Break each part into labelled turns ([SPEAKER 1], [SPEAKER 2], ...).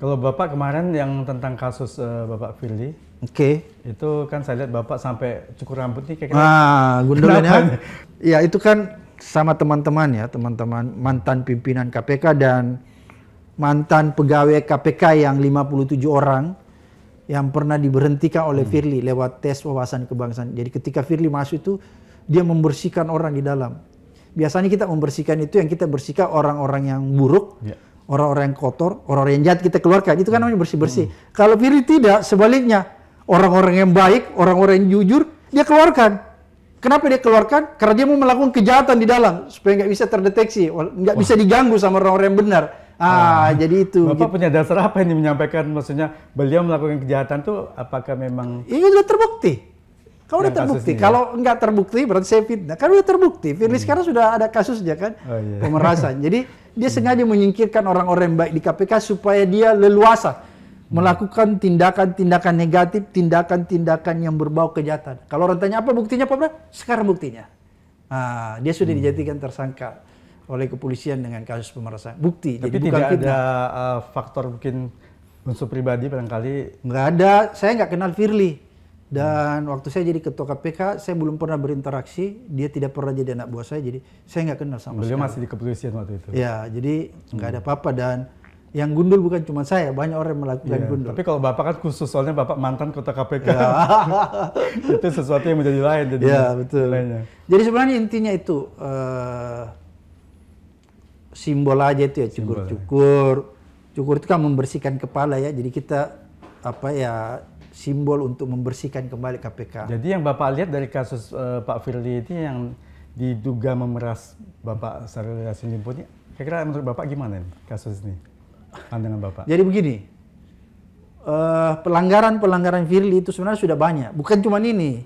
[SPEAKER 1] Kalau Bapak kemarin yang tentang kasus Bapak Firly,
[SPEAKER 2] Oke.
[SPEAKER 1] itu kan saya lihat Bapak sampai cukur rambut nih kayak
[SPEAKER 2] Gundulan
[SPEAKER 1] Kenapa
[SPEAKER 2] ya.
[SPEAKER 1] nih?
[SPEAKER 2] Ya itu kan sama teman-teman ya, teman-teman mantan pimpinan KPK dan mantan pegawai KPK yang 57 orang yang pernah diberhentikan oleh Firly lewat tes wawasan kebangsaan. Jadi ketika Firly masuk itu dia membersihkan orang di dalam. Biasanya kita membersihkan itu yang kita bersihkan orang-orang yang buruk, orang-orang yang kotor, orang-orang yang jahat kita keluarkan. Itu kan namanya bersih-bersih. Kalau Firly tidak, sebaliknya. Orang-orang yang baik, orang-orang yang jujur, dia keluarkan. Kenapa dia keluarkan? Karena dia mau melakukan kejahatan di dalam supaya nggak bisa terdeteksi, nggak bisa diganggu sama orang-orang yang benar. Jadi itu.
[SPEAKER 1] Bapak punya dasar apa ini menyampaikan, maksudnya beliau melakukan kejahatan tuh apakah memang?
[SPEAKER 2] Ini sudah terbukti. Kalau udah terbukti, kalau nggak terbukti berarti saya fitnah. Kan udah terbukti. Firly sekarang sudah ada kasusnya kan, pemerasan. Jadi dia sengaja menyingkirkan orang-orang yang baik di KPK supaya dia leluasa melakukan tindakan-tindakan negatif, tindakan-tindakan yang berbau kejahatan. Kalau orang tanya apa buktinya, Pak Bram? Sekarang buktinya. Dia sudah dijadikan tersangka oleh kepolisian dengan kasus pemerasan. Bukti.
[SPEAKER 1] Tapi
[SPEAKER 2] jadi
[SPEAKER 1] tidak
[SPEAKER 2] bukan
[SPEAKER 1] ada faktor mungkin unsur pribadi barangkali?
[SPEAKER 2] Nggak ada. Saya nggak kenal Firly. Dan waktu saya jadi ketua KPK, saya belum pernah berinteraksi. Dia tidak pernah jadi anak buah saya, jadi saya nggak kenal sama
[SPEAKER 1] Beliau
[SPEAKER 2] sekali.
[SPEAKER 1] masih di kepolisian waktu itu?
[SPEAKER 2] Ya, jadi nggak ada apa-apa. Dan yang gundul bukan cuma saya, banyak orang yang melakukan gundul.
[SPEAKER 1] Tapi kalau Bapak kan khusus, soalnya Bapak mantan ketua KPK. Itu sesuatu yang menjadi lain. Jadi
[SPEAKER 2] betul. Jadi sebenarnya intinya itu, simbol aja itu ya, cukur-cukur. Cukur itu kan membersihkan kepala ya, jadi kita simbol untuk membersihkan kembali KPK.
[SPEAKER 1] Jadi yang Bapak lihat dari kasus Pak Firly ini yang diduga memeras Bapak Syahrul Yassin Limpo ini, kira-kira menurut Bapak gimana nih kasus ini? Pandangan Bapak.
[SPEAKER 2] Jadi begini, pelanggaran Firly itu sebenarnya sudah banyak, bukan cuma ini.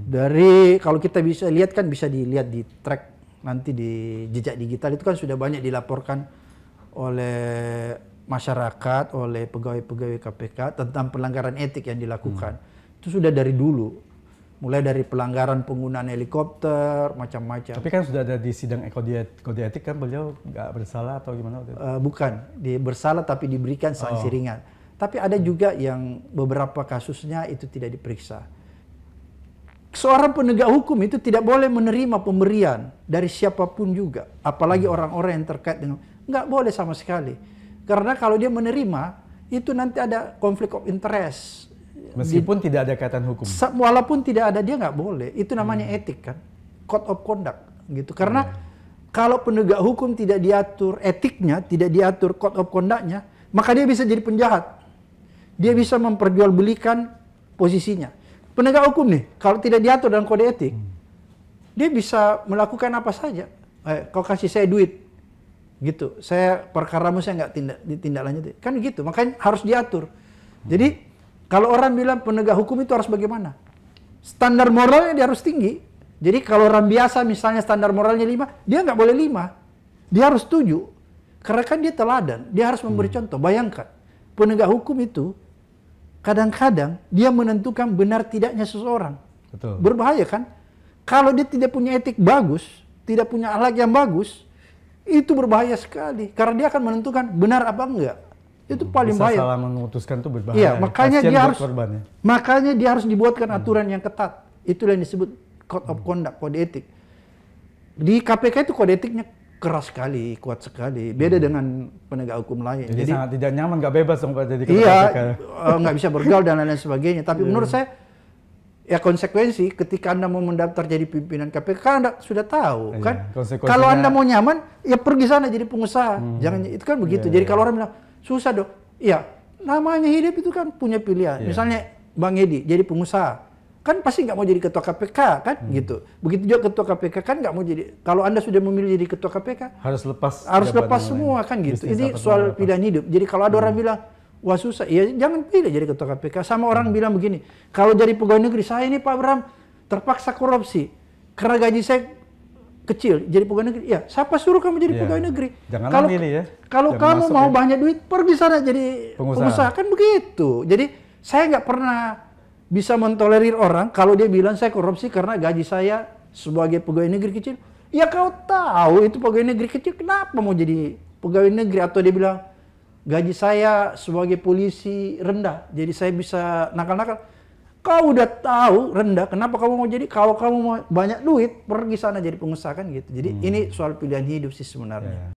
[SPEAKER 2] Dari kalau kita bisa lihat kan bisa dilihat di track nanti di jejak digital itu kan sudah banyak dilaporkan oleh masyarakat, oleh pegawai-pegawai KPK tentang pelanggaran etik yang dilakukan. Itu sudah dari dulu, mulai dari pelanggaran penggunaan helikopter, macam-macam.
[SPEAKER 1] Tapi kan sudah ada di sidang kode etik kan beliau nggak bersalah atau gimana?
[SPEAKER 2] Bukan, dia bersalah tapi diberikan sanksi ringan. Tapi ada juga yang beberapa kasusnya itu tidak diperiksa. Seorang penegak hukum itu tidak boleh menerima pemberian dari siapapun juga, apalagi orang-orang yang terkait dengan, nggak boleh sama sekali. Karena kalau dia menerima, itu nanti ada konflik of interest.
[SPEAKER 1] Meskipun tidak ada kaitan hukum.
[SPEAKER 2] Walaupun tidak ada, dia nggak boleh. Itu namanya etik kan, code of conduct gitu. Karena kalau penegak hukum tidak diatur etiknya, tidak diatur code of conduct-nya, maka dia bisa jadi penjahat. Dia bisa memperjualbelikan posisinya. Penegak hukum nih, kalau tidak diatur dalam kode etik, dia bisa melakukan apa saja. Kau kasih saya duit, gitu. Saya perkaramu saya nggak ditindaklanjuti. Kan gitu, makanya harus diatur. Jadi kalau orang bilang penegak hukum itu harus bagaimana? Standar moralnya dia harus tinggi. Jadi kalau orang biasa misalnya standar moralnya 5, dia nggak boleh 5. Dia harus 7. Karena kan dia teladan, dia harus memberi contoh. Bayangkan, penegak hukum itu kadang-kadang dia menentukan benar tidaknya seseorang.
[SPEAKER 1] Betul.
[SPEAKER 2] Berbahaya kan? Kalau dia tidak punya etik bagus, tidak punya akhlak yang bagus, itu berbahaya sekali. Karena dia akan menentukan benar apa enggak. Itu paling
[SPEAKER 1] bisa
[SPEAKER 2] bahaya.
[SPEAKER 1] Salah memutuskan itu berbahaya.
[SPEAKER 2] Iya, makanya dia harus dibuatkan aturan yang ketat. Itulah yang disebut code of conduct, kode etik. Di KPK itu kode etiknya keras sekali, kuat sekali. Beda dengan penegak hukum lain.
[SPEAKER 1] Jadi sangat tidak nyaman, nggak bebas dong Pak jadi
[SPEAKER 2] iya,
[SPEAKER 1] KPK.
[SPEAKER 2] Nggak bisa bergaul dan lain sebagainya. Tapi menurut saya, ya konsekuensi ketika Anda mau mendaftar jadi pimpinan KPK, kan Anda sudah tahu kan. Kalau Anda mau nyaman, ya pergi sana jadi pengusaha. Jangan, itu kan begitu. Jadi kalau orang bilang, susah dong. Iya, namanya hidup itu kan punya pilihan. Misalnya Bang Edi jadi pengusaha. Kan pasti nggak mau jadi ketua KPK kan gitu. Begitu juga ketua KPK kan nggak mau jadi. Kalau Anda sudah memilih jadi ketua KPK,
[SPEAKER 1] harus
[SPEAKER 2] lepas semua kan gitu. Ini soal pilihan hidup. Jadi kalau ada orang bilang, wah susah, ya jangan pilih jadi ketua KPK. Sama orang bilang begini, kalau jadi pegawai negeri, saya ini Pak Bram terpaksa korupsi karena gaji saya kecil jadi pegawai negeri. Ya, siapa suruh kamu jadi pegawai negeri?
[SPEAKER 1] Janganlah milih ya.
[SPEAKER 2] Kalau kamu mau banyak duit, pergi sana jadi pengusaha. Kan begitu. Jadi saya nggak pernah bisa mentolerir orang kalau dia bilang saya korupsi karena gaji saya sebagai pegawai negeri kecil. Ya kau tahu itu pegawai negeri kecil, kenapa mau jadi pegawai negeri? Atau dia bilang, gaji saya sebagai polisi rendah, jadi saya bisa nakal-nakal. Kau udah tahu rendah, kenapa kamu mau jadi? Kalau kamu mau banyak duit, pergi sana jadi pengusaha kan gitu. Jadi ini soal pilihan hidup sih sebenarnya.